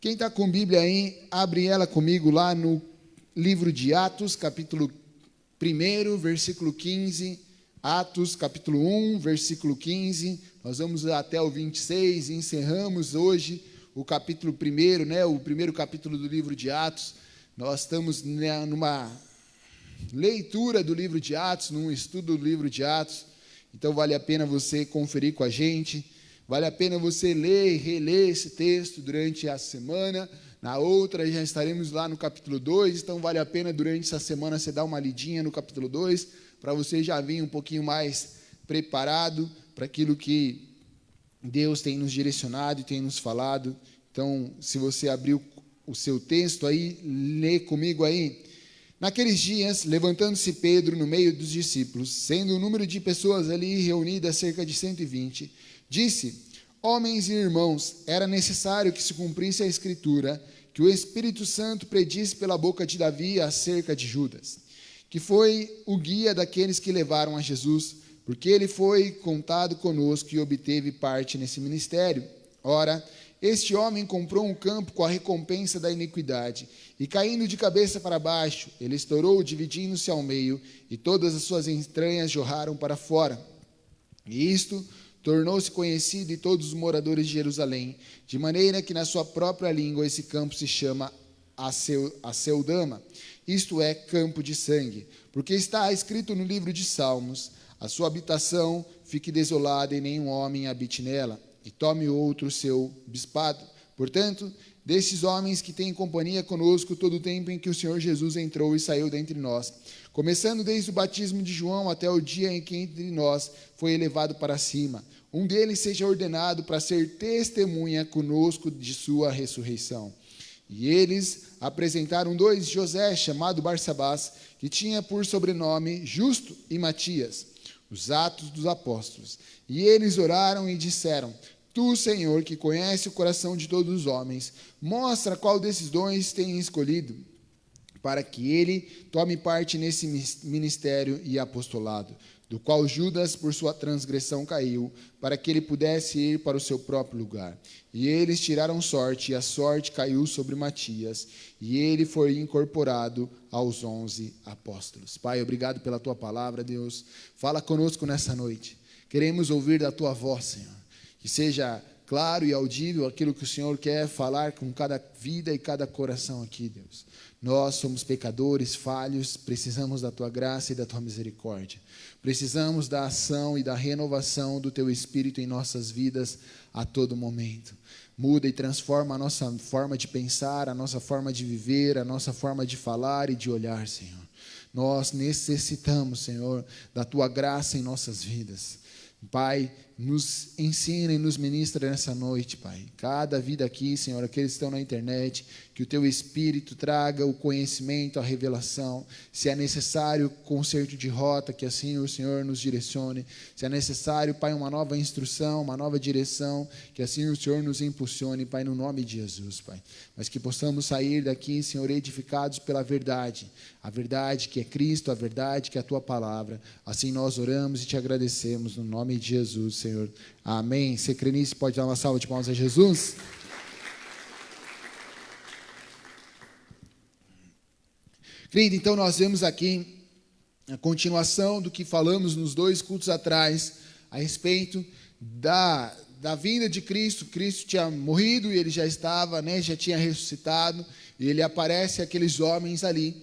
Quem está com Bíblia aí, abre ela comigo lá no livro de Atos, capítulo 1, versículo 15. Atos, capítulo 1, versículo 15. Nós vamos até o 26 e encerramos hoje o capítulo 1, né? O primeiro capítulo do livro de Atos. Nós estamos numa leitura do livro de Atos, num estudo do livro de Atos. Então vale a pena você conferir com a gente. Vale a pena você ler e reler esse texto durante a semana. Na outra já estaremos lá no capítulo 2, então vale a pena durante essa semana você dar uma lidinha no capítulo 2, para você já vir um pouquinho mais preparado para aquilo que Deus tem nos direcionado e tem nos falado. Então, se você abriu o seu texto aí, lê comigo aí. Naqueles dias, levantando-se Pedro no meio dos discípulos, sendo o número de pessoas ali reunidas cerca de 120, disse: homens e irmãos, era necessário que se cumprisse a Escritura, que o Espírito Santo predisse pela boca de Davi acerca de Judas, que foi o guia daqueles que levaram a Jesus, porque ele foi contado conosco e obteve parte nesse ministério. Ora, este homem comprou um campo com a recompensa da iniquidade, e caindo de cabeça para baixo, ele estourou, dividindo-se ao meio, e todas as suas entranhas jorraram para fora. E isto tornou-se conhecido em todos os moradores de Jerusalém, de maneira que na sua própria língua esse campo se chama Aceldama, isto é, campo de sangue, porque está escrito no livro de Salmos: a sua habitação fique desolada e nenhum homem habite nela, e tome outro seu bispado. Portanto, desses homens que têm companhia conosco todo o tempo em que o Senhor Jesus entrou e saiu dentre nós, começando desde o batismo de João até o dia em que entre nós foi elevado para cima, um deles seja ordenado para ser testemunha conosco de sua ressurreição. E eles apresentaram 2, José, chamado Barsabás, que tinha por sobrenome Justo, e Matias, os Atos dos Apóstolos. E eles oraram e disseram: tu, Senhor, que conhece o coração de todos os homens, mostra qual desses dons tem escolhido, para que ele tome parte nesse ministério e apostolado, do qual Judas, por sua transgressão, caiu, para que ele pudesse ir para o seu próprio lugar. E eles tiraram sorte, e a sorte caiu sobre Matias, e ele foi incorporado aos 11 apóstolos. Pai, obrigado pela tua palavra, Deus. Fala conosco nessa noite. Queremos ouvir da tua voz, Senhor. Que seja claro e audível aquilo que o Senhor quer falar com cada vida e cada coração aqui, Deus. Nós somos pecadores, falhos, precisamos da tua graça e da tua misericórdia. Precisamos da ação e da renovação do teu Espírito em nossas vidas a todo momento. Muda e transforma a nossa forma de pensar, a nossa forma de viver, a nossa forma de falar e de olhar, Senhor. Nós necessitamos, Senhor, da tua graça em nossas vidas. Pai, nos ensina e nos ministra nessa noite, Pai. Cada vida aqui, Senhor, aqueles que estão na internet, que o Teu Espírito traga o conhecimento, a revelação. Se é necessário conserto de rota, que assim o Senhor nos direcione. Se é necessário, Pai, uma nova instrução, uma nova direção, que assim o Senhor nos impulsione, Pai, no nome de Jesus, Pai. Mas que possamos sair daqui, Senhor, edificados pela verdade. A verdade que é Cristo, a verdade que é a Tua palavra. Assim nós oramos e Te agradecemos, no nome de Jesus, Senhor. Amém. Você crê nisso? Pode dar uma salva de palmas a Jesus? Querido, então nós vemos aqui a continuação do que falamos nos 2 cultos atrás, a respeito da vinda de Cristo. Cristo tinha morrido e ele já estava, já tinha ressuscitado, e ele aparece àqueles homens ali.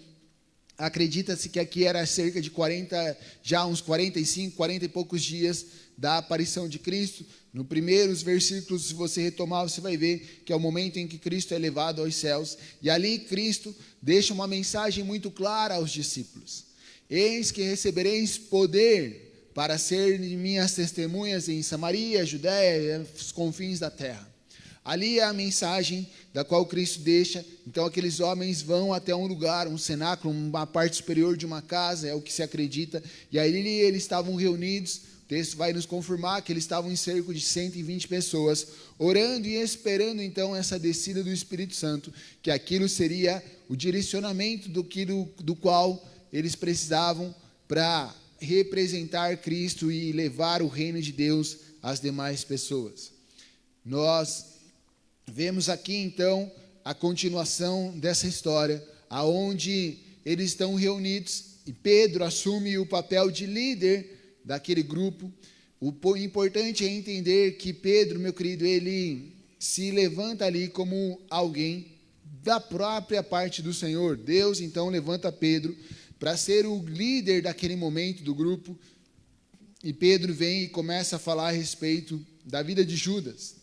Acredita-se que aqui era cerca de 40, já uns 45, 40 e poucos dias da aparição de Cristo. No primeiros versículos, se você retomar, você vai ver que é o momento em que Cristo é levado aos céus. E ali Cristo deixa uma mensagem muito clara aos discípulos: eis que recebereis poder para serem minhas testemunhas em Samaria, Judéia e os confins da terra. Ali é a mensagem da qual Cristo deixa. Então aqueles homens vão até um lugar, um cenáculo, uma parte superior de uma casa, é o que se acredita, e ali eles estavam reunidos. O texto vai nos confirmar que eles estavam em cerca de 120 pessoas, orando e esperando então essa descida do Espírito Santo, que aquilo seria o direcionamento do qual eles precisavam para representar Cristo e levar o reino de Deus às demais pessoas. Nós vemos aqui então a continuação dessa história, aonde eles estão reunidos e Pedro assume o papel de líder daquele grupo. O importante é entender que Pedro, meu querido, ele se levanta ali como alguém da própria parte do Senhor. Deus, então, levanta Pedro para ser o líder daquele momento do grupo. E Pedro vem e começa a falar a respeito da vida de Judas.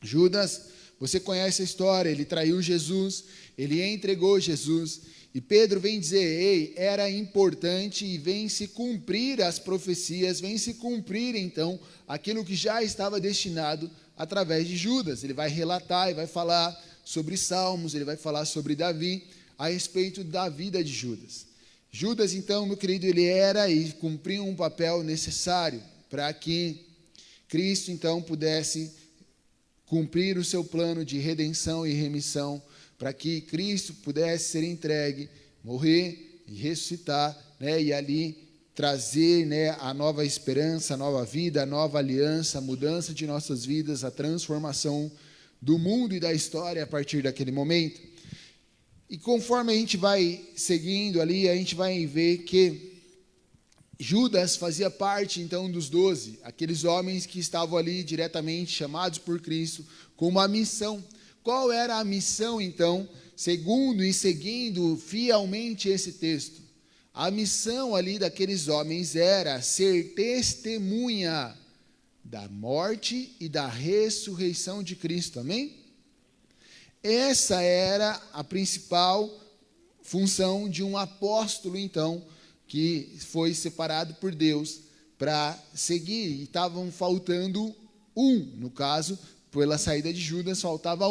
Judas, você conhece a história, ele traiu Jesus, ele entregou Jesus. E Pedro vem dizer, ei, era importante e vem se cumprir as profecias, vem se cumprir, então, aquilo que já estava destinado através de Judas. Ele vai relatar e vai falar sobre Salmos, ele vai falar sobre Davi, a respeito da vida de Judas. Judas, então, meu querido, ele era e cumpria um papel necessário para que Cristo, então, pudesse cumprir o seu plano de redenção e remissão, para que Cristo pudesse ser entregue, morrer e ressuscitar, né, e ali trazer, né, a nova esperança, a nova vida, a nova aliança, a mudança de nossas vidas, a transformação do mundo e da história a partir daquele momento. E conforme a gente vai seguindo ali, a gente vai ver que Judas fazia parte, então, dos 12, aqueles homens que estavam ali diretamente chamados por Cristo com uma missão. Qual era a missão, então, segundo e seguindo fielmente esse texto? A missão ali daqueles homens era ser testemunha da morte e da ressurreição de Cristo, amém? Essa era a principal função de um apóstolo, então, que foi separado por Deus para seguir. E estavam faltando no caso, pela saída de Judas, faltava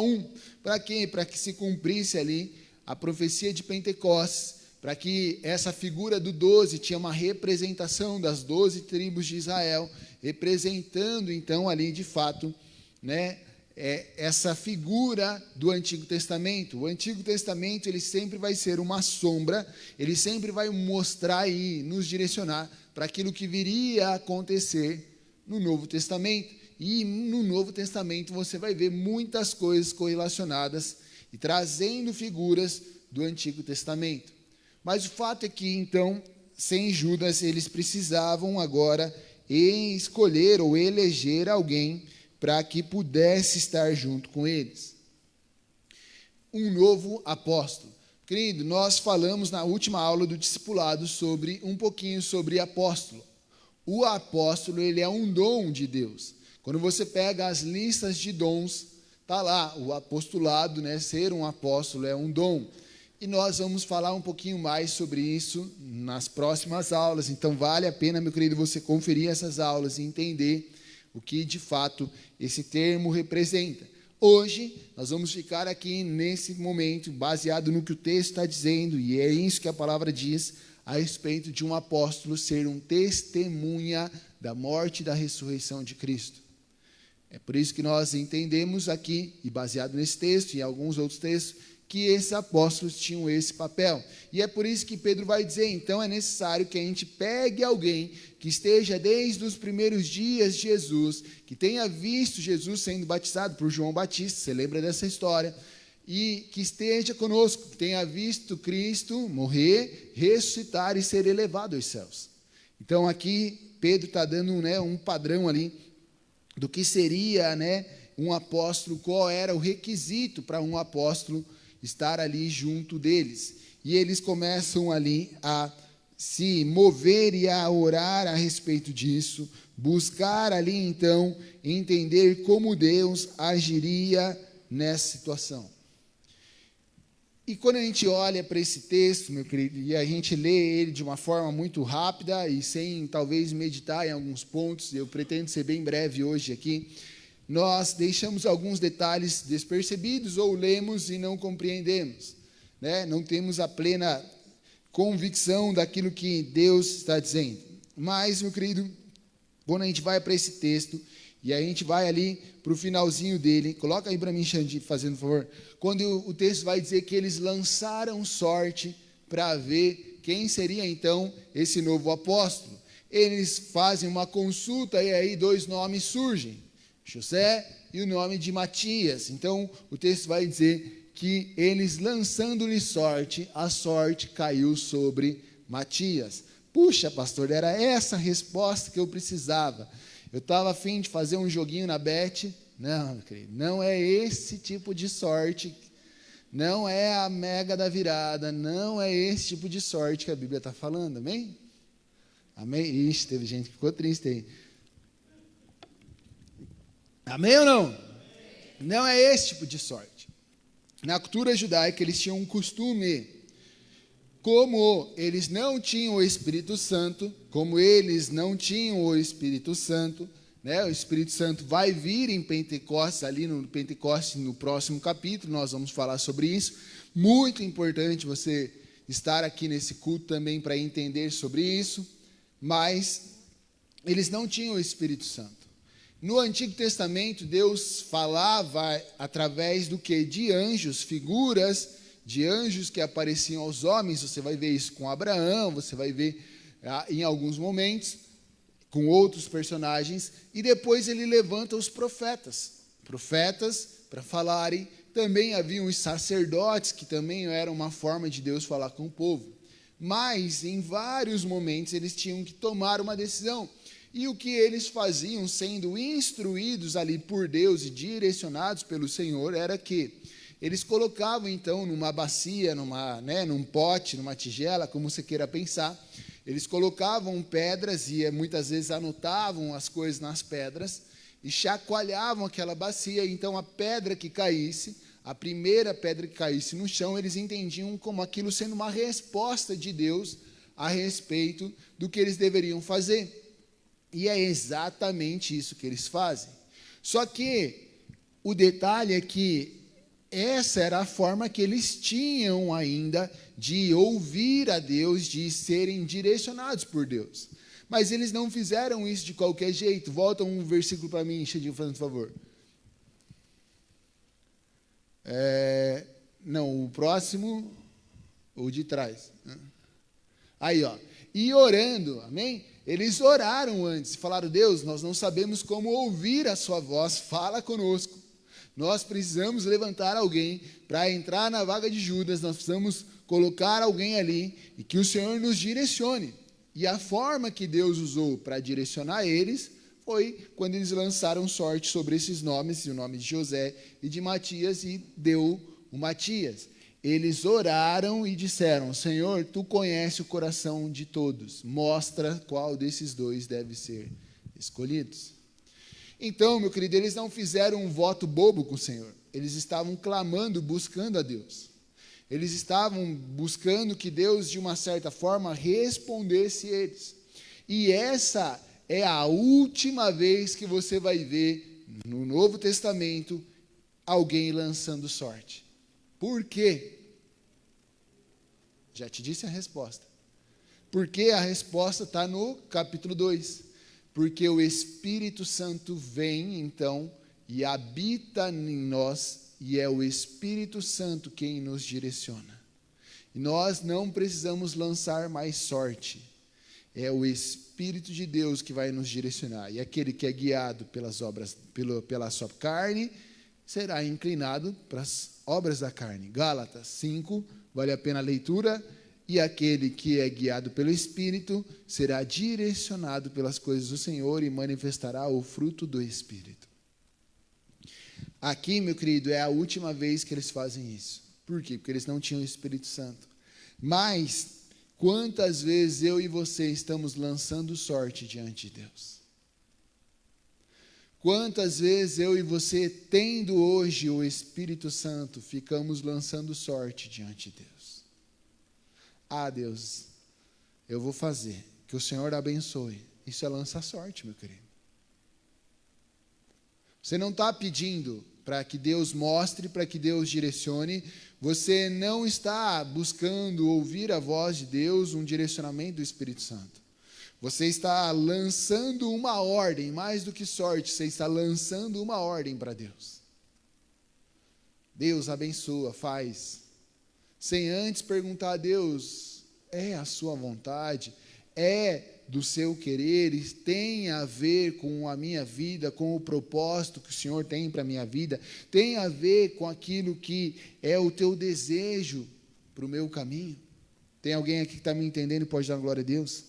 Para quê? Para que se cumprisse ali a profecia de Pentecostes, para que essa figura do 12 tinha uma representação das 12 tribos de Israel, representando então ali de fato, né, essa figura do Antigo Testamento. O Antigo Testamento, ele sempre vai ser uma sombra, ele sempre vai mostrar e nos direcionar para aquilo que viria a acontecer no Novo Testamento. E no Novo Testamento você vai ver muitas coisas correlacionadas e trazendo figuras do Antigo Testamento. Mas o fato é que, então, sem Judas, eles precisavam agora escolher ou eleger alguém para que pudesse estar junto com eles. Um novo apóstolo. Querido, nós falamos na última aula do discipulado um pouquinho sobre apóstolo. O apóstolo, ele é um dom de Deus. Quando você pega as listas de dons, está lá, o apostolado, né, ser um apóstolo é um dom. E nós vamos falar um pouquinho mais sobre isso nas próximas aulas. Então, vale a pena, meu querido, você conferir essas aulas e entender o que, de fato, esse termo representa. Hoje, nós vamos ficar aqui nesse momento, baseado no que o texto está dizendo, e é isso que a palavra diz, a respeito de um apóstolo ser um testemunha da morte e da ressurreição de Cristo. É por isso que nós entendemos aqui, e baseado nesse texto e em alguns outros textos, que esses apóstolos tinham esse papel. E é por isso que Pedro vai dizer, então é necessário que a gente pegue alguém que esteja desde os primeiros dias de Jesus, que tenha visto Jesus sendo batizado por João Batista, você lembra dessa história, e que esteja conosco, que tenha visto Cristo morrer, ressuscitar e ser elevado aos céus. Então aqui Pedro está dando, né, um padrão ali do que seria, né, um apóstolo, qual era o requisito para um apóstolo estar ali junto deles. E eles começam ali a se mover e a orar a respeito disso, buscar ali então entender como Deus agiria nessa situação. E quando a gente olha para esse texto, meu querido, e a gente lê ele de uma forma muito rápida e sem talvez meditar em alguns pontos, eu pretendo ser bem breve hoje aqui, nós deixamos alguns detalhes despercebidos ou lemos e não compreendemos, né? Não temos a plena convicção daquilo que Deus está dizendo. Mas, meu querido, quando a gente vai para esse texto e a gente vai ali para o finalzinho dele, coloca aí para mim, Xandi, fazendo favor, quando o texto vai dizer que eles lançaram sorte para ver quem seria então esse novo apóstolo. Eles fazem uma consulta e aí 2 nomes surgem, José e o nome de Matias. Então, o texto vai dizer que eles lançando-lhe sorte, a sorte caiu sobre Matias. Puxa, pastor, era essa a resposta que eu precisava. Eu estava a fim de fazer um joguinho na Bet. Não, meu querido, não é esse tipo de sorte. Não é a mega da virada. Não é esse tipo de sorte que a Bíblia está falando, amém? Amém? Ixi, teve gente que ficou triste aí. Amém ou não? Não é esse tipo de sorte. Na cultura judaica, eles tinham um costume, como eles não tinham o Espírito Santo, né? O Espírito Santo vai vir em Pentecostes, ali no Pentecostes, no próximo capítulo, nós vamos falar sobre isso. Muito importante você estar aqui nesse culto também para entender sobre isso, mas eles não tinham o Espírito Santo. No Antigo Testamento, Deus falava através do quê? De anjos, figuras de anjos que apareciam aos homens. Você vai ver isso com Abraão, você vai ver em alguns momentos com outros personagens. E depois ele levanta os profetas para falarem. Também haviam os sacerdotes, que também era uma forma de Deus falar com o povo. Mas, em vários momentos, eles tinham que tomar uma decisão. E o que eles faziam, sendo instruídos ali por Deus e direcionados pelo Senhor, era que eles colocavam, então, numa bacia, num pote, numa tigela, como você queira pensar, eles colocavam pedras e muitas vezes anotavam as coisas nas pedras e chacoalhavam aquela bacia. Então, a pedra que caísse, a primeira pedra que caísse no chão, eles entendiam como aquilo sendo uma resposta de Deus a respeito do que eles deveriam fazer. E é exatamente isso que eles fazem. Só que o detalhe é que essa era a forma que eles tinham ainda de ouvir a Deus, de serem direcionados por Deus. Mas eles não fizeram isso de qualquer jeito. Volta um versículo para mim, Xedinho, fazendo favor. Não, o próximo, o de trás. Aí, ó. E orando, amém? Eles oraram antes, falaram: Deus, nós não sabemos como ouvir a sua voz, fala conosco. Nós precisamos levantar alguém para entrar na vaga de Judas, nós precisamos colocar alguém ali e que o Senhor nos direcione. E a forma que Deus usou para direcionar eles foi quando eles lançaram sorte sobre esses nomes, o nome de José e de Matias, e deu o Matias. Eles oraram e disseram: Senhor, tu conheces o coração de todos, mostra qual desses dois deve ser escolhidos. Então, meu querido, eles não fizeram um voto bobo com o Senhor, eles estavam clamando, buscando a Deus. Eles estavam buscando que Deus, de uma certa forma, respondesse eles. E essa é a última vez que você vai ver no Novo Testamento alguém lançando sorte. Por quê? Já te disse a resposta. Porque a resposta está no capítulo 2. Porque o Espírito Santo vem, então, e habita em nós, e é o Espírito Santo quem nos direciona. E nós não precisamos lançar mais sorte. É o Espírito de Deus que vai nos direcionar. E aquele que é guiado pela sua carne, será inclinado para as obras da carne. Gálatas 5, vale a pena a leitura. E aquele que é guiado pelo Espírito será direcionado pelas coisas do Senhor e manifestará o fruto do Espírito. Aqui, meu querido, é a última vez que eles fazem isso. Por quê? Porque eles não tinham o Espírito Santo. Mas, quantas vezes eu e você estamos lançando sorte diante de Deus? Quantas vezes eu e você, tendo hoje o Espírito Santo, ficamos lançando sorte diante de Deus? Ah, Deus, eu vou fazer, que o Senhor abençoe. Isso é lançar sorte, meu querido. Você não está pedindo para que Deus mostre, para que Deus direcione. Você não está buscando ouvir a voz de Deus, um direcionamento do Espírito Santo. Você está lançando uma ordem, mais do que sorte, você está lançando uma ordem para Deus. Deus abençoa, faz. Sem antes perguntar a Deus: é a sua vontade? é do seu querer, tem a ver com a minha vida, com o propósito que o Senhor tem para a minha vida, tem a ver com aquilo que é o teu desejo para o meu caminho. Tem alguém aqui que está me entendendo e pode dar glória a Deus?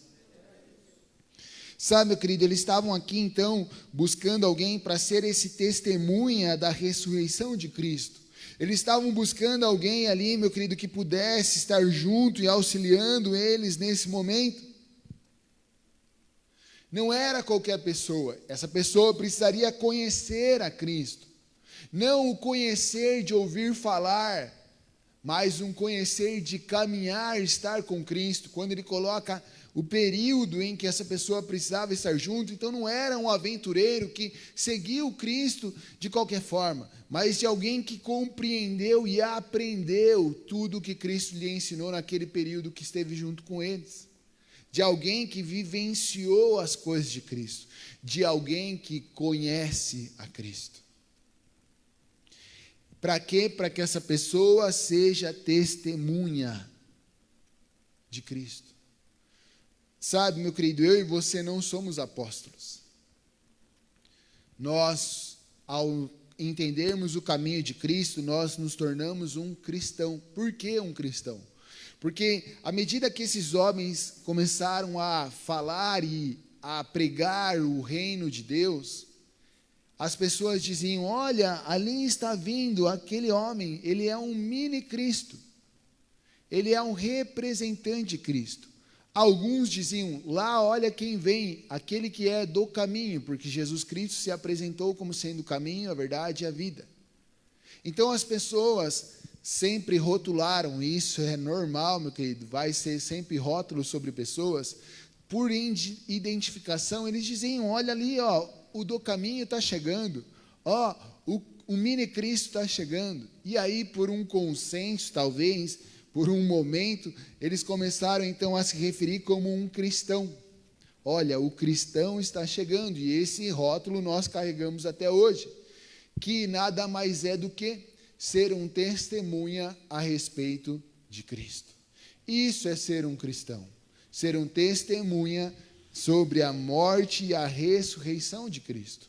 Sabe, meu querido, eles estavam aqui então buscando alguém para ser esse testemunha da ressurreição de Cristo. Eles estavam buscando alguém ali, meu querido, que pudesse estar junto e auxiliando eles nesse momento. Não era qualquer pessoa, essa pessoa precisaria conhecer a Cristo. Não o conhecer de ouvir falar, mas um conhecer de caminhar, estar com Cristo. Quando ele coloca o período em que essa pessoa precisava estar junto, então não era um aventureiro que seguiu Cristo de qualquer forma, mas de alguém que compreendeu e aprendeu tudo o que Cristo lhe ensinou naquele período que esteve junto com eles. De alguém que vivenciou as coisas de Cristo, de alguém que conhece a Cristo. Para quê? Para que essa pessoa seja testemunha de Cristo. Sabe, meu querido, eu e você não somos apóstolos. Nós, ao entendermos o caminho de Cristo, nós nos tornamos um cristão. Por que um cristão? Porque à medida que esses homens começaram a falar e a pregar o reino de Deus, as pessoas diziam: olha, ali está vindo aquele homem, ele é um mini Cristo, ele é um representante de Cristo. Alguns diziam: lá, olha quem vem, aquele que é do caminho, porque Jesus Cristo se apresentou como sendo o caminho, a verdade e a vida. Então as pessoas sempre rotularam, isso é normal, meu querido, vai ser sempre rótulo sobre pessoas, por identificação, eles diziam: olha ali, ó, o do caminho está chegando, ó, o mini Cristo está chegando. E aí, por um consenso, talvez, por um momento, eles começaram então a se referir como um cristão. Olha, o cristão está chegando, e esse rótulo nós carregamos até hoje, que nada mais é do que ser um testemunha a respeito de Cristo. Isso é ser um cristão, ser um testemunha sobre a morte e a ressurreição de Cristo.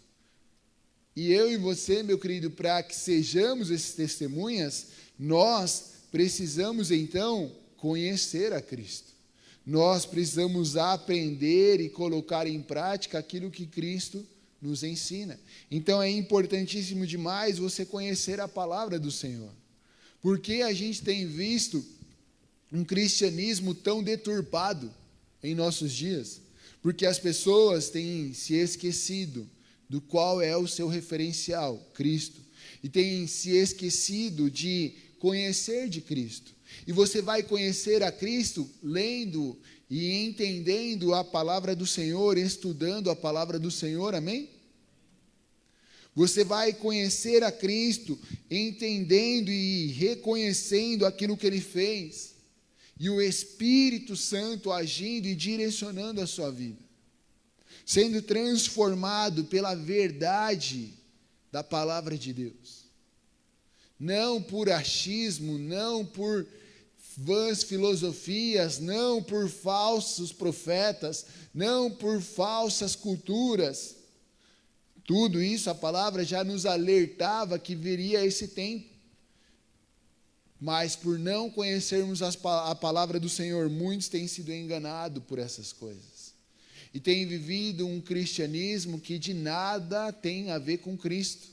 E eu e você, meu querido, para que sejamos esses testemunhas, nós precisamos então conhecer a Cristo. Nós precisamos aprender e colocar em prática aquilo que Cristo nos ensina. Então é importantíssimo demais você conhecer a palavra do Senhor. Porque a gente tem visto um cristianismo tão deturpado em nossos dias? Porque as pessoas têm se esquecido do qual é o seu referencial, Cristo. E têm se esquecido de conhecer de Cristo. E você vai conhecer a Cristo lendo e entendendo a palavra do Senhor, estudando a palavra do Senhor, amém? Você vai conhecer a Cristo entendendo e reconhecendo aquilo que Ele fez, e o Espírito Santo agindo e direcionando a sua vida, sendo transformado pela verdade da palavra de Deus. Não por achismo, não por vãs filosofias, não por falsos profetas, não por falsas culturas. Tudo isso a palavra já nos alertava que viria esse tempo. Mas por não conhecermos a palavra do Senhor, muitos têm sido enganados por essas coisas. E têm vivido um cristianismo que de nada tem a ver com Cristo.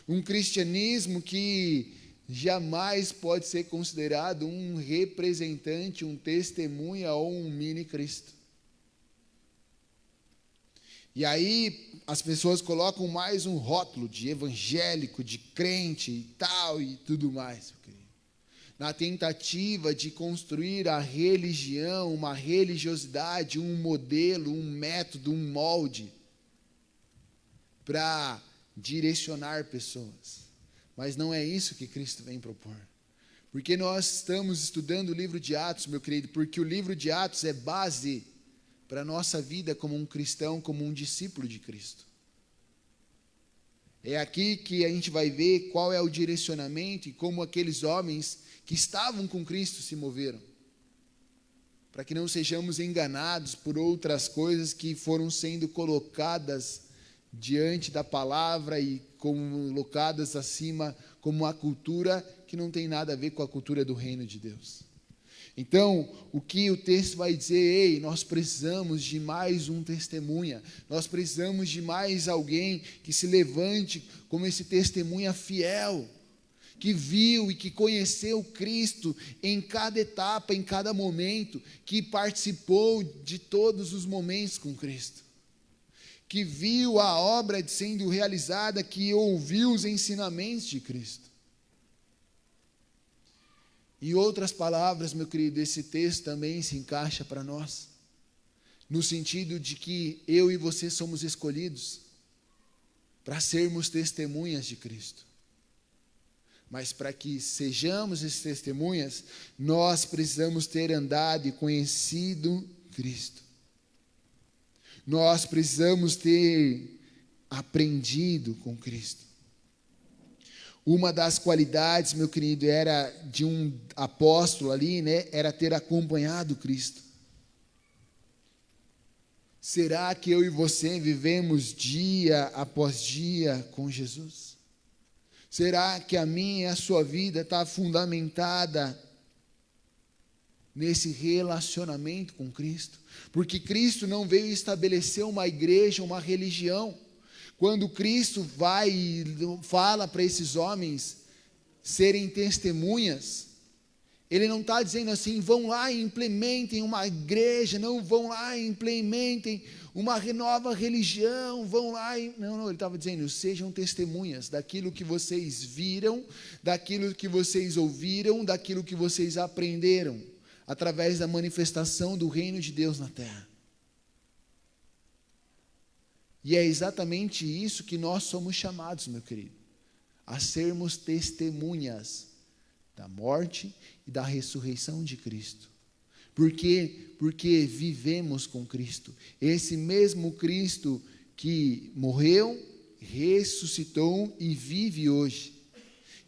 Um cristianismo que jamais pode ser considerado um representante, um testemunha ou um mini Cristo. E aí as pessoas colocam mais um rótulo de evangélico, de crente e tal e tudo mais, na tentativa de construir a religião, uma religiosidade, um modelo, um método, um molde para direcionar pessoas. Mas não é isso que Cristo vem propor. Porque nós estamos estudando o livro de Atos, meu querido, porque o livro de Atos é base para a nossa vida como um cristão, como um discípulo de Cristo. É aqui que a gente vai ver qual é o direcionamento e como aqueles homens que estavam com Cristo se moveram. para que não sejamos enganados por outras coisas que foram sendo colocadas diante da palavra e colocadas acima como uma cultura que não tem nada a ver com a cultura do reino de Deus. Então, o que o texto vai dizer? Ei, nós precisamos de mais um testemunha, nós precisamos de mais alguém que se levante como esse testemunha fiel, que viu e que conheceu Cristo em cada etapa, em cada momento, que participou de todos os momentos com Cristo, que viu a obra sendo realizada, que ouviu os ensinamentos de Cristo. Em outras palavras, meu querido, esse texto também se encaixa para nós, no sentido de que eu e você somos escolhidos para sermos testemunhas de Cristo. Mas para que sejamos esses testemunhas, nós precisamos ter andado e conhecido Cristo. Nós precisamos ter aprendido com Cristo. Uma das qualidades, meu querido, era de um apóstolo ali, né? Era ter acompanhado Cristo. Será que eu e você vivemos dia após dia com Jesus? Será que a minha e a sua vida está fundamentada nesse relacionamento com Cristo? Porque Cristo não veio estabelecer uma igreja, uma religião. Quando Cristo vai e fala para esses homens serem testemunhas, Ele não está dizendo assim, vão lá e implementem uma igreja, não, vão lá e implementem uma nova religião, vão lá e... Não, Ele estava dizendo, sejam testemunhas daquilo que vocês viram, daquilo que vocês ouviram, daquilo que vocês aprenderam, através da manifestação do reino de Deus na terra. E é exatamente isso que nós somos chamados, meu querido, a sermos testemunhas da morte e da ressurreição de Cristo. Por quê? Porque vivemos com Cristo. Esse mesmo Cristo que morreu, ressuscitou e vive hoje.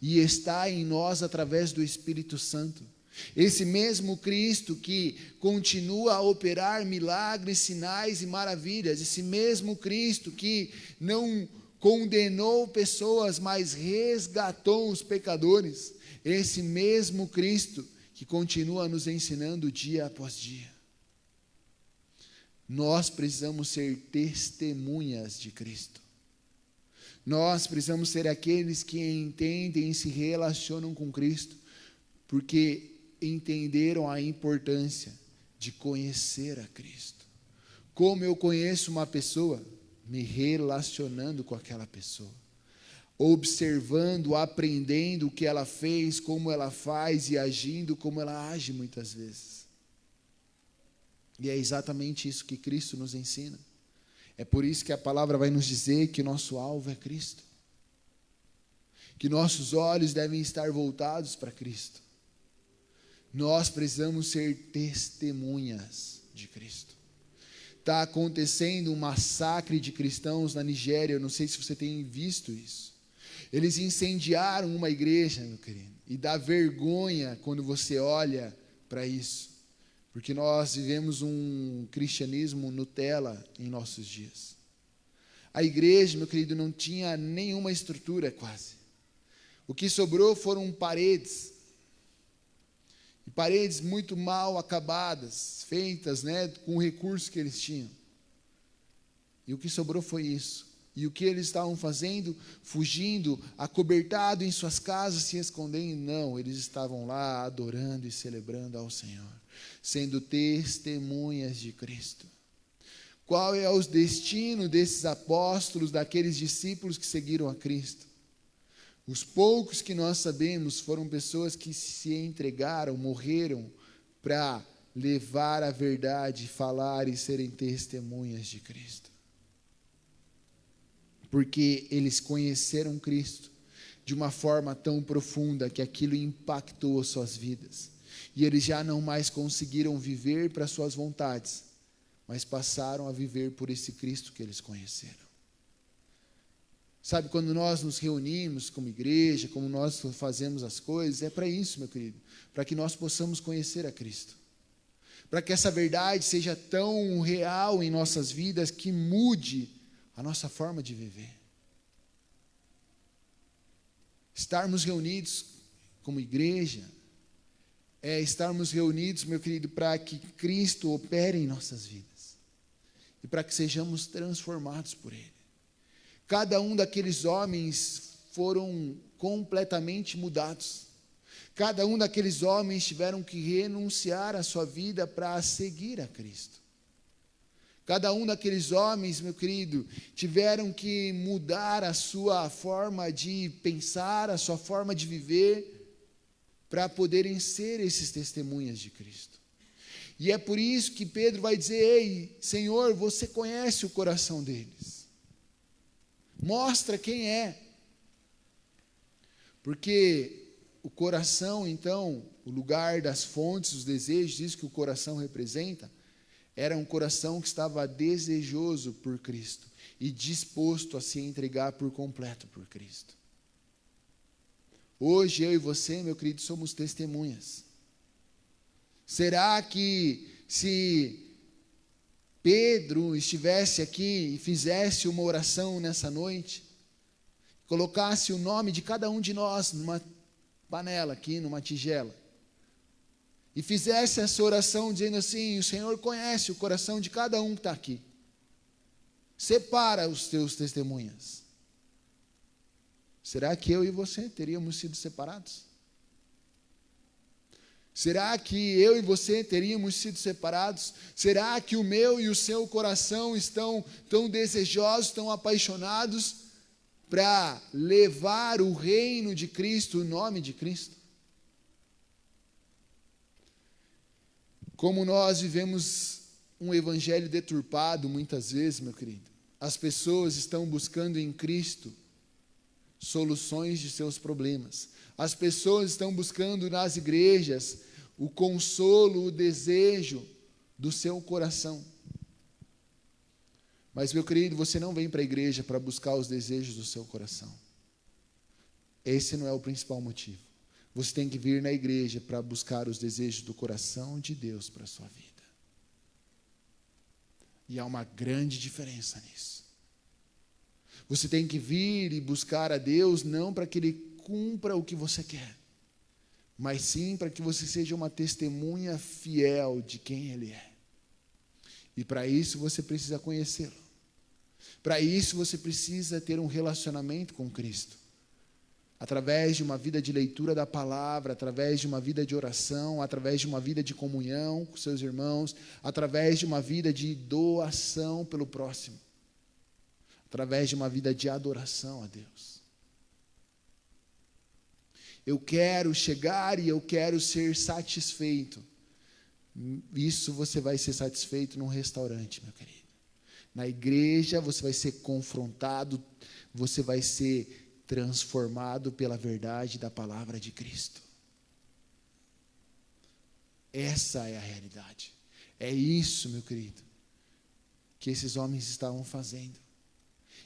E está em nós através do Espírito Santo. Esse mesmo Cristo que continua a operar milagres, sinais e maravilhas, esse mesmo Cristo que não condenou pessoas, mas resgatou os pecadores, esse mesmo Cristo que continua nos ensinando dia após dia. Nós precisamos ser testemunhas de Cristo. Nós precisamos ser aqueles que entendem e se relacionam com Cristo, porque entenderam a importância de conhecer a Cristo. Como eu conheço uma pessoa? Me relacionando com aquela pessoa, observando, aprendendo o que ela fez, como ela faz e agindo como ela age muitas vezes. E é exatamente isso que Cristo nos ensina. É por isso que a palavra vai nos dizer que nosso alvo é Cristo, que nossos olhos devem estar voltados para Cristo. Nós precisamos ser testemunhas de Cristo. Está acontecendo um massacre de cristãos na Nigéria, eu não sei se você tem visto isso. Eles incendiaram uma igreja, meu querido, e dá vergonha quando você olha para isso, porque nós vivemos um cristianismo Nutella em nossos dias. A igreja, meu querido, não tinha nenhuma estrutura quase. O que sobrou foram paredes, e paredes muito mal acabadas, feitas, né, com o recurso que eles tinham. E o que sobrou foi isso. E o que eles estavam fazendo? Fugindo, acobertado em suas casas, se escondendo? Não, eles estavam lá adorando e celebrando ao Senhor, sendo testemunhas de Cristo. Qual é o destino desses apóstolos, daqueles discípulos que seguiram a Cristo? Os poucos que nós sabemos foram pessoas que se entregaram, morreram para levar a verdade, falar e serem testemunhas de Cristo. Porque eles conheceram Cristo de uma forma tão profunda que aquilo impactou suas vidas. E eles já não mais conseguiram viver para suas vontades, mas passaram a viver por esse Cristo que eles conheceram. Sabe, quando nós nos reunimos como igreja, como nós fazemos as coisas, é para isso, meu querido, para que nós possamos conhecer a Cristo, para que essa verdade seja tão real em nossas vidas que mude a nossa forma de viver. Estarmos reunidos como igreja é estarmos reunidos, meu querido, para que Cristo opere em nossas vidas e para que sejamos transformados por Ele. Cada um daqueles homens foram completamente mudados. Cada um daqueles homens tiveram que renunciar à sua vida para seguir a Cristo. Cada um daqueles homens, meu querido, tiveram que mudar a sua forma de pensar, a sua forma de viver, para poderem ser esses testemunhas de Cristo. E é por isso que Pedro vai dizer: ei, Senhor, você conhece o coração deles. Mostra quem é. Porque o coração, então, o lugar das fontes, os desejos, isso que o coração representa, era um coração que estava desejoso por Cristo e disposto a se entregar por completo por Cristo. Hoje eu e você, meu querido, somos testemunhas. Será que se Pedro estivesse aqui e fizesse uma oração nessa noite, colocasse o nome de cada um de nós numa panela aqui, numa tigela, e fizesse essa oração dizendo assim: o Senhor conhece o coração de cada um que está aqui, separa os teus testemunhas. Será que eu e você teríamos sido separados? Será que eu e você teríamos sido separados? Será que o meu e o seu coração estão tão desejosos, tão apaixonados para levar o reino de Cristo, o nome de Cristo? Como nós vivemos um evangelho deturpado muitas vezes, meu querido, as pessoas estão buscando em Cristo soluções de seus problemas. As pessoas estão buscando nas igrejas o consolo, o desejo do seu coração. Mas, meu querido, você não vem para a igreja para buscar os desejos do seu coração. Esse não é o principal motivo. Você tem que vir na igreja para buscar os desejos do coração de Deus para a sua vida. E há uma grande diferença nisso. Você tem que vir e buscar a Deus não para que Ele cumpra o que você quer, mas sim para que você seja uma testemunha fiel de quem Ele é. E para isso você precisa conhecê-lo. Para isso você precisa ter um relacionamento com Cristo. Através de uma vida de leitura da palavra, através de uma vida de oração, através de uma vida de comunhão com seus irmãos, através de uma vida de doação pelo próximo, através de uma vida de adoração a Deus. Eu quero chegar e eu quero ser satisfeito. Isso você vai ser satisfeito num restaurante, meu querido. Na igreja você vai ser confrontado, você vai ser transformado pela verdade da palavra de Cristo. Essa é a realidade. É isso, meu querido, que esses homens estavam fazendo.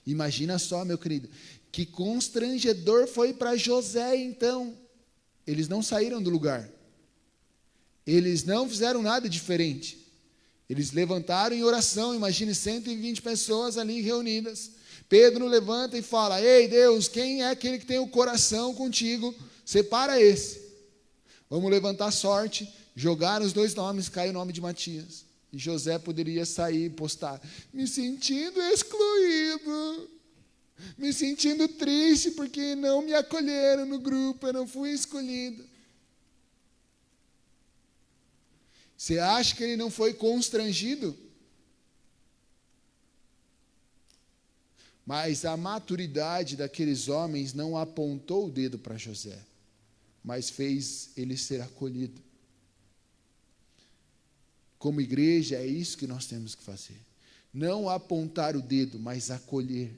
Imagina só, meu querido, que constrangedor foi para José então. Eles não saíram do lugar. Eles não fizeram nada diferente. Eles levantaram em oração, imagine 120 pessoas ali reunidas. Pedro levanta e fala: ei Deus, quem é aquele que tem o coração contigo? Separa esse. Vamos levantar sorte. Jogaram os dois nomes, cai o nome de Matias. E José poderia sair e postar: me sentindo excluído, me sentindo triste porque não me acolheram no grupo, eu não fui escolhido. Você acha que ele não foi constrangido? Mas a maturidade daqueles homens não apontou o dedo para José, mas fez ele ser acolhido. Como igreja, é isso que nós temos que fazer. Não apontar o dedo, mas acolher.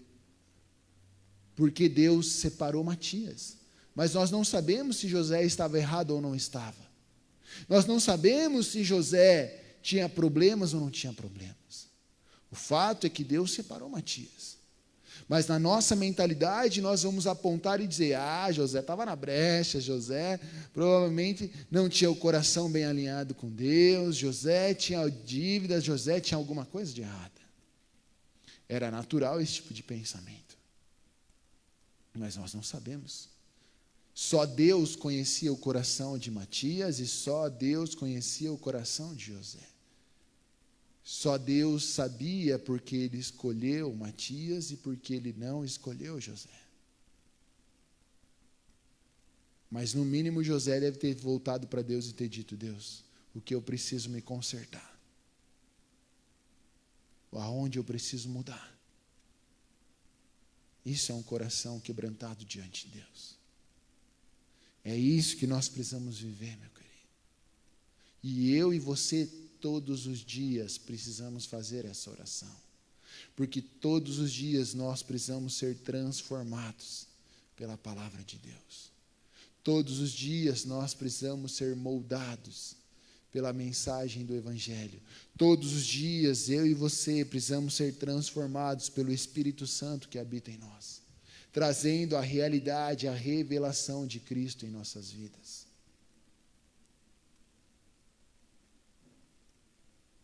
Porque Deus separou Matias. Mas nós não sabemos se José estava errado ou não estava. Nós não sabemos se José tinha problemas ou não tinha problemas. O fato é que Deus separou Matias. Mas na nossa mentalidade nós vamos apontar e dizer: José estava na brecha, José provavelmente não tinha o coração bem alinhado com Deus, José tinha dívidas, José tinha alguma coisa de errada. Era natural esse tipo de pensamento. Mas nós não sabemos. Só Deus conhecia o coração de Matias e só Deus conhecia o coração de José. Só Deus sabia porque ele escolheu Matias e porque ele não escolheu José. Mas no mínimo José deve ter voltado para Deus e ter dito: Deus, o que eu preciso me consertar? Aonde eu preciso mudar? Isso é um coração quebrantado diante de Deus. É isso que nós precisamos viver, meu querido. E eu e você, todos os dias, precisamos fazer essa oração. Porque todos os dias nós precisamos ser transformados pela palavra de Deus. Todos os dias nós precisamos ser moldados pela mensagem do Evangelho. Todos os dias eu e você precisamos ser transformados pelo Espírito Santo que habita em nós, trazendo a realidade, a revelação de Cristo em nossas vidas.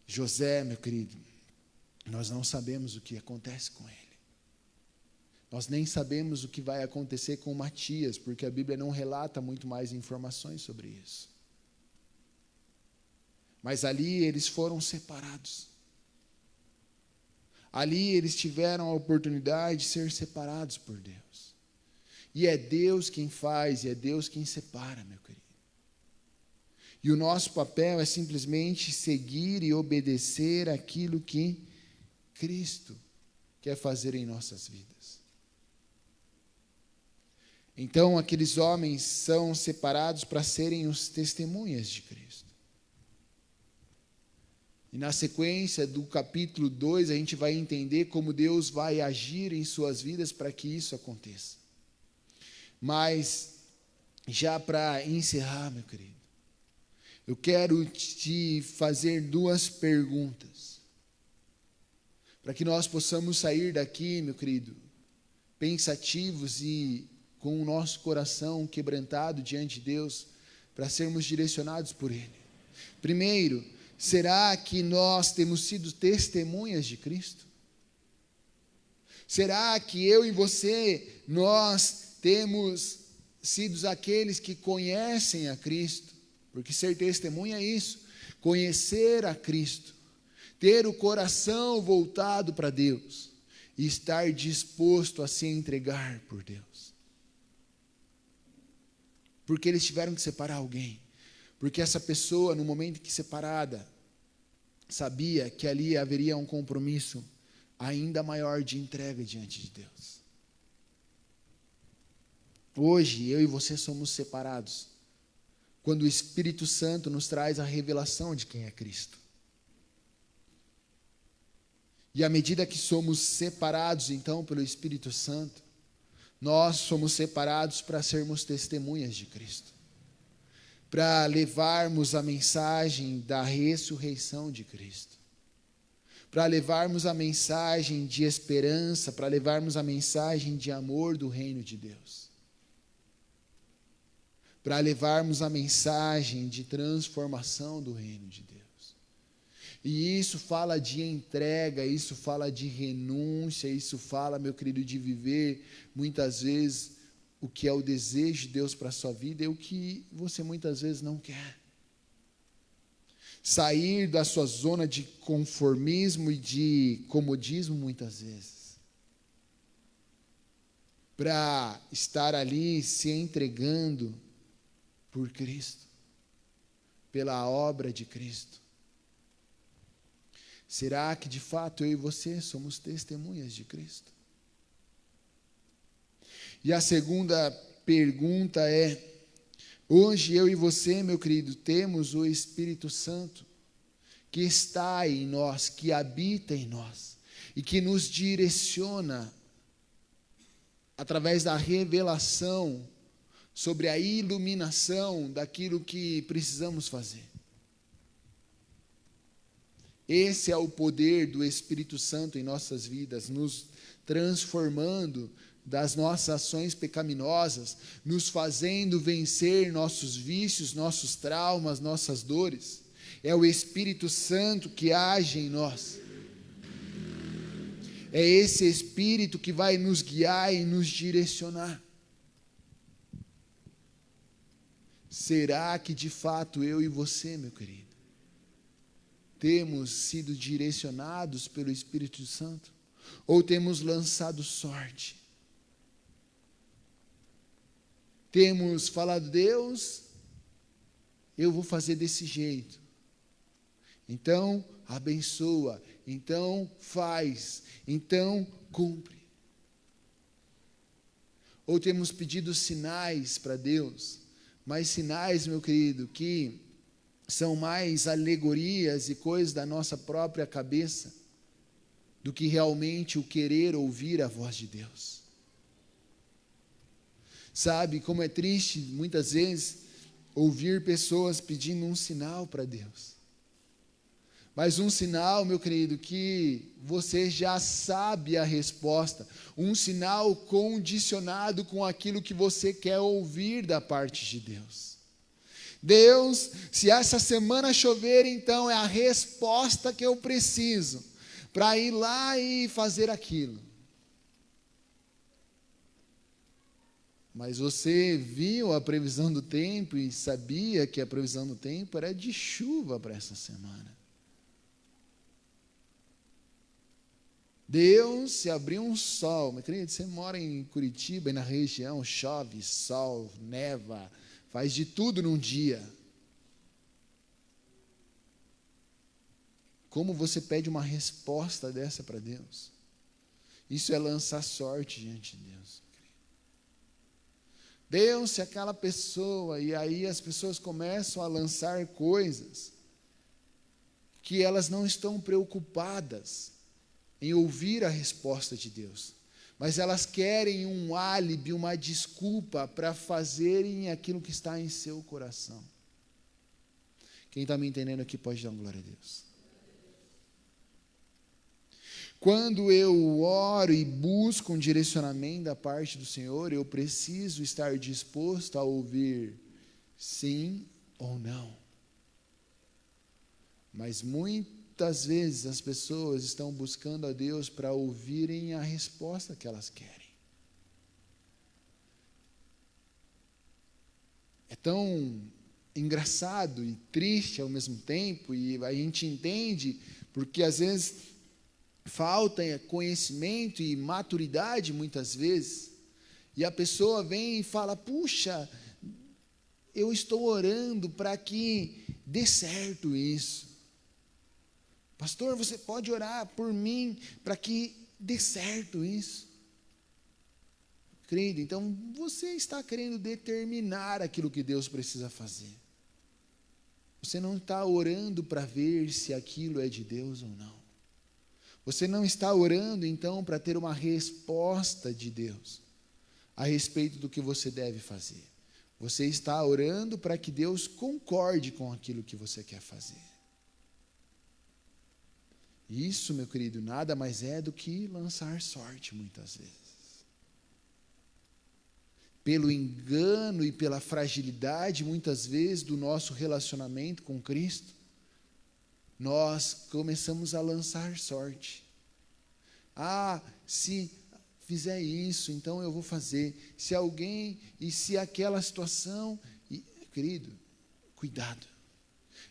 José, meu querido, nós não sabemos o que acontece com ele. Nós nem sabemos o que vai acontecer com Matias, porque a Bíblia não relata muito mais informações sobre isso. Mas ali eles foram separados. Ali eles tiveram a oportunidade de ser separados por Deus. E é Deus quem faz, e é Deus quem separa, meu querido. E o nosso papel é simplesmente seguir e obedecer aquilo que Cristo quer fazer em nossas vidas. Então, aqueles homens são separados para serem os testemunhas de Cristo. E na sequência do capítulo 2, a gente vai entender como Deus vai agir em suas vidas para que isso aconteça. Mas, já para encerrar, meu querido, eu quero te fazer duas perguntas, para que nós possamos sair daqui, meu querido, pensativos e com o nosso coração quebrantado diante de Deus, para sermos direcionados por Ele. Primeiro, será que nós temos sido testemunhas de Cristo? Será que eu e você, nós temos sido aqueles que conhecem a Cristo? Porque ser testemunha é isso, conhecer a Cristo, ter o coração voltado para Deus e estar disposto a se entregar por Deus. Porque eles tiveram que separar alguém, porque essa pessoa, no momento que separada, sabia que ali haveria um compromisso ainda maior de entrega diante de Deus. Hoje, eu e você somos separados quando o Espírito Santo nos traz a revelação de quem é Cristo. E à medida que somos separados, então, pelo Espírito Santo, nós somos separados para sermos testemunhas de Cristo, para levarmos a mensagem da ressurreição de Cristo, para levarmos a mensagem de esperança, para levarmos a mensagem de amor do reino de Deus, para levarmos a mensagem de transformação do reino de Deus. E isso fala de entrega, isso fala de renúncia, isso fala, meu querido, de viver muitas vezes o que é o desejo de Deus para a sua vida e o que você muitas vezes não quer. Sair da sua zona de conformismo e de comodismo muitas vezes, para estar ali se entregando por Cristo, pela obra de Cristo. Será que de fato eu e você somos testemunhas de Cristo? E a segunda pergunta é: hoje eu e você, meu querido, temos o Espírito Santo que está em nós, que habita em nós e que nos direciona através da revelação sobre a iluminação daquilo que precisamos fazer. Esse é o poder do Espírito Santo em nossas vidas, nos transformando das nossas ações pecaminosas, nos fazendo vencer nossos vícios, nossos traumas, nossas dores. É o Espírito Santo que age em nós. É esse Espírito que vai nos guiar e nos direcionar. Será que de fato eu e você, meu querido, temos sido direcionados pelo Espírito Santo? Ou temos lançado sorte? Temos falado, Deus, eu vou fazer desse jeito. Então, abençoa. Então, faz. Então, cumpre. Ou temos pedido sinais para Deus, mas sinais, meu querido, que são mais alegorias e coisas da nossa própria cabeça, do que realmente o querer ouvir a voz de Deus. Sabe como é triste, muitas vezes, ouvir pessoas pedindo um sinal para Deus. Mas um sinal, meu querido, que você já sabe a resposta. Um sinal condicionado com aquilo que você quer ouvir da parte de Deus. Deus, se essa semana chover, então é a resposta que eu preciso para ir lá e fazer aquilo. Mas você viu a previsão do tempo e sabia que a previsão do tempo era de chuva para essa semana. Deus, se abrir um sol, meu querido, você mora em Curitiba e na região, chove, sol, neva, faz de tudo num dia. Como você pede uma resposta dessa para Deus? Isso é lançar sorte diante de Deus. Deus, se aquela pessoa, e aí as pessoas começam a lançar coisas que elas não estão preocupadas em ouvir a resposta de Deus, mas elas querem um álibi, uma desculpa para fazerem aquilo que está em seu coração. Quem está me entendendo aqui pode dar glória a Deus. Quando eu oro e busco um direcionamento da parte do Senhor, eu preciso estar disposto a ouvir sim ou não. Mas muitas vezes as pessoas estão buscando a Deus para ouvirem a resposta que elas querem. É tão engraçado e triste ao mesmo tempo, e a gente entende, porque às vezes falta conhecimento e maturidade muitas vezes, e a pessoa vem e fala, puxa, eu estou orando para que dê certo isso. Pastor, você pode orar por mim para que dê certo isso? Querido, então você está querendo determinar aquilo que Deus precisa fazer. Você não está orando para ver se aquilo é de Deus ou não. Você não está orando, então, para ter uma resposta de Deus a respeito do que você deve fazer. Você está orando para que Deus concorde com aquilo que você quer fazer. Isso, meu querido, nada mais é do que lançar sorte, muitas vezes. Pelo engano e pela fragilidade, muitas vezes, do nosso relacionamento com Cristo, nós começamos a lançar sorte. Ah, se fizer isso, então eu vou fazer. Se alguém, e se aquela situação, querido, cuidado.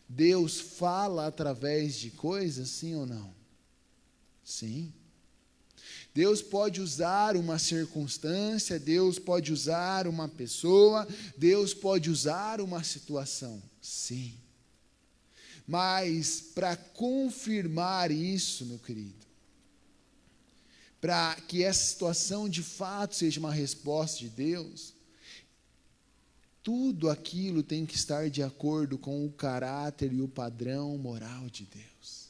Deus fala através de coisas, sim ou não? Sim. Deus pode usar uma circunstância, Deus pode usar uma pessoa, Deus pode usar uma situação, sim. Mas para confirmar isso, meu querido, para que essa situação de fato seja uma resposta de Deus, tudo aquilo tem que estar de acordo com o caráter e o padrão moral de Deus.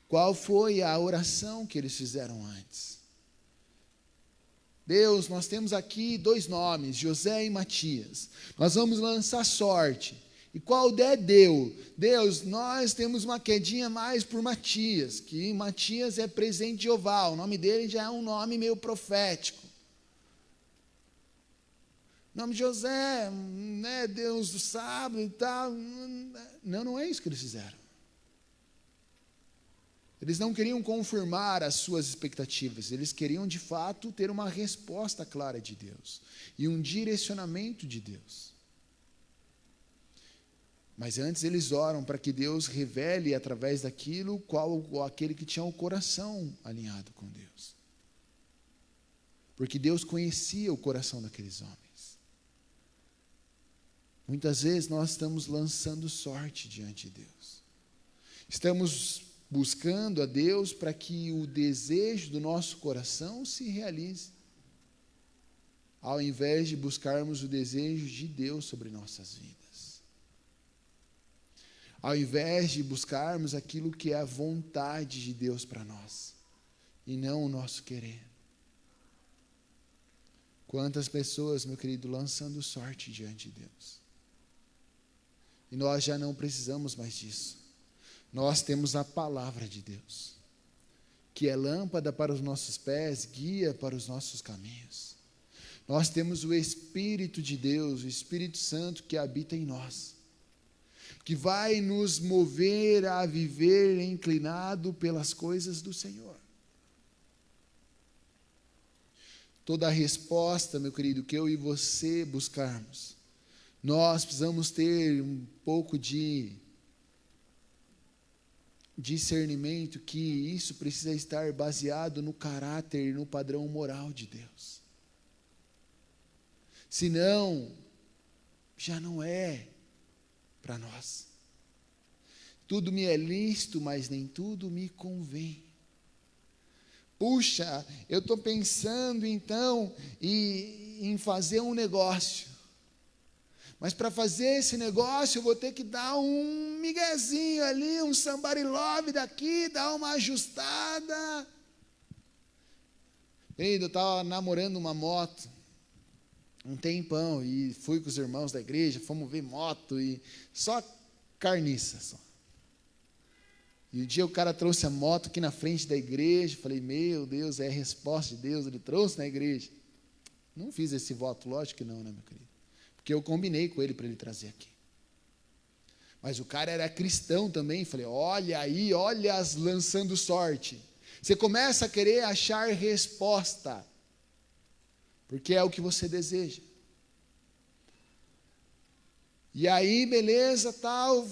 Qual foi a oração que eles fizeram antes? Deus, nós temos aqui 2 nomes, José e Matias. Nós vamos lançar sorte. E qual ideia deu? Deus, nós temos uma quedinha mais por Matias, que Matias é presente de Jeová, o nome dele já é um nome meio profético. O nome de José, né, Deus do sábado e tal. Não, não é isso que eles fizeram. Eles não queriam confirmar as suas expectativas, eles queriam de fato ter uma resposta clara de Deus e um direcionamento de Deus. Mas antes eles oram para que Deus revele através daquilo aquele que tinha o coração alinhado com Deus. Porque Deus conhecia o coração daqueles homens. Muitas vezes nós estamos lançando sorte diante de Deus. Estamos buscando a Deus para que o desejo do nosso coração se realize, ao invés de buscarmos o desejo de Deus sobre nossas vidas. Ao invés de buscarmos aquilo que é a vontade de Deus para nós, e não o nosso querer. Quantas pessoas, meu querido, lançando sorte diante de Deus. E nós já não precisamos mais disso. Nós temos a palavra de Deus, que é lâmpada para os nossos pés, guia para os nossos caminhos. Nós temos o Espírito de Deus, o Espírito Santo que habita em nós, que vai nos mover a viver inclinado pelas coisas do Senhor. Toda a resposta, meu querido, que eu e você buscarmos, nós precisamos ter um pouco de discernimento que isso precisa estar baseado no caráter e no padrão moral de Deus. Senão, já não é para nós. Tudo me é lícito, mas nem tudo me convém. Puxa, eu estou pensando então em fazer um negócio. Mas para fazer esse negócio eu vou ter que dar um miguezinho ali, um somebody love daqui, dar uma ajustada. Eu estava namorando uma moto um tempão e fui com os irmãos da igreja, fomos ver moto e só carniça. Só. E um dia o cara trouxe a moto aqui na frente da igreja, falei, meu Deus, é a resposta de Deus, ele trouxe na igreja. Não fiz esse voto, lógico que não, né, meu querido? Porque eu combinei com ele para ele trazer aqui. Mas o cara era cristão também, falei, olha aí, olha as lançando sorte. Você começa a querer achar resposta, porque é o que você deseja. E aí, beleza, tal,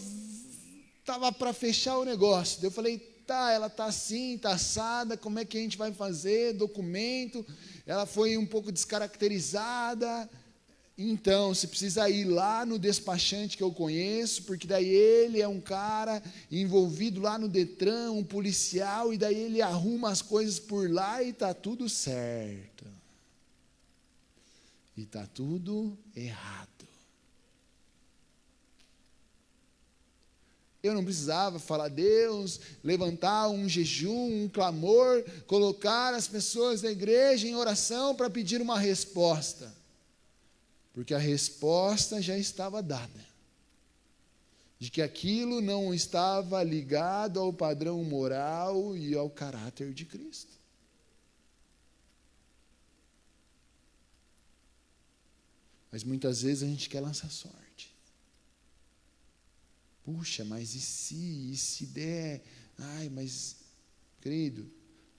estava para fechar o negócio. Eu falei, tá, ela tá assim, tá assada, como é que a gente vai fazer? Documento, ela foi um pouco descaracterizada. Então, você precisa ir lá no despachante que eu conheço, porque daí ele é um cara envolvido lá no Detran, um policial, e daí ele arruma as coisas por lá e está tudo certo. E está tudo errado. Eu não precisava falar Deus, levantar um jejum, um clamor, colocar as pessoas da igreja em oração para pedir uma resposta. Porque a resposta já estava dada, de que aquilo não estava ligado ao padrão moral e ao caráter de Cristo. Mas muitas vezes a gente quer lançar sorte. Puxa, mas e se der? Ai, mas, querido,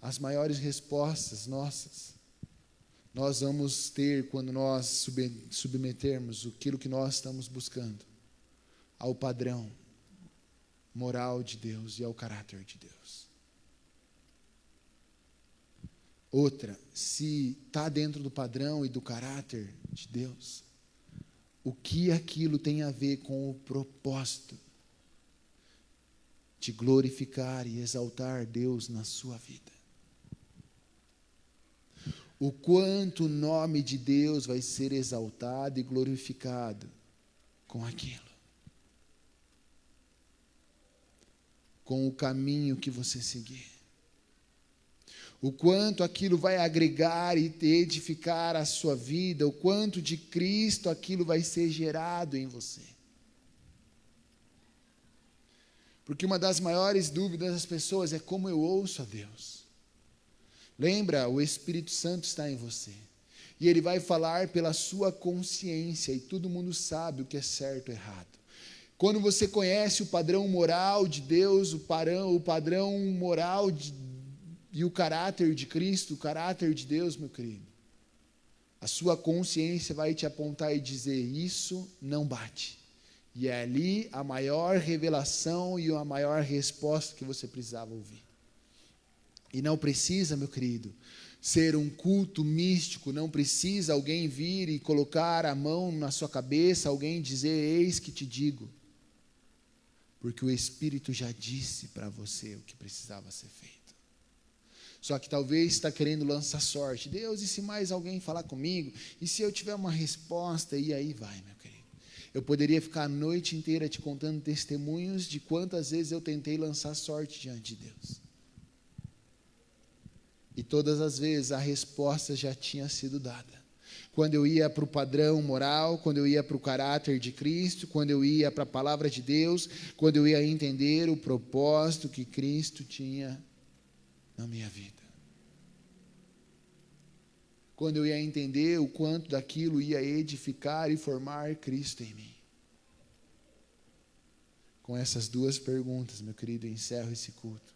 as maiores respostas nossas nós vamos ter quando nós submetermos aquilo que nós estamos buscando ao padrão moral de Deus e ao caráter de Deus. Outra, se está dentro do padrão e do caráter de Deus, o que aquilo tem a ver com o propósito de glorificar e exaltar Deus na sua vida? O quanto o nome de Deus vai ser exaltado e glorificado com aquilo. Com o caminho que você seguir. O quanto aquilo vai agregar e edificar a sua vida, o quanto de Cristo aquilo vai ser gerado em você. Porque uma das maiores dúvidas das pessoas é como eu ouço a Deus. Lembra, o Espírito Santo está em você. E ele vai falar pela sua consciência, e todo mundo sabe o que é certo e errado. Quando você conhece o padrão moral de Deus, o padrão moral e o caráter de Cristo, o caráter de Deus, meu querido, a sua consciência vai te apontar e dizer, isso não bate. E é ali a maior revelação e a maior resposta que você precisava ouvir. E não precisa, meu querido, ser um culto místico, não precisa alguém vir e colocar a mão na sua cabeça, alguém dizer, eis que te digo. Porque o Espírito já disse para você o que precisava ser feito. Só que talvez está querendo lançar sorte. Deus, e se mais alguém falar comigo? E se eu tiver uma resposta? E aí vai, meu querido. Eu poderia ficar a noite inteira te contando testemunhos de quantas vezes eu tentei lançar sorte diante de Deus. E todas as vezes a resposta já tinha sido dada. Quando eu ia para o padrão moral, quando eu ia para o caráter de Cristo, quando eu ia para a palavra de Deus, quando eu ia entender o propósito que Cristo tinha na minha vida. Quando eu ia entender o quanto daquilo ia edificar e formar Cristo em mim. Com essas duas perguntas, meu querido, eu encerro esse culto.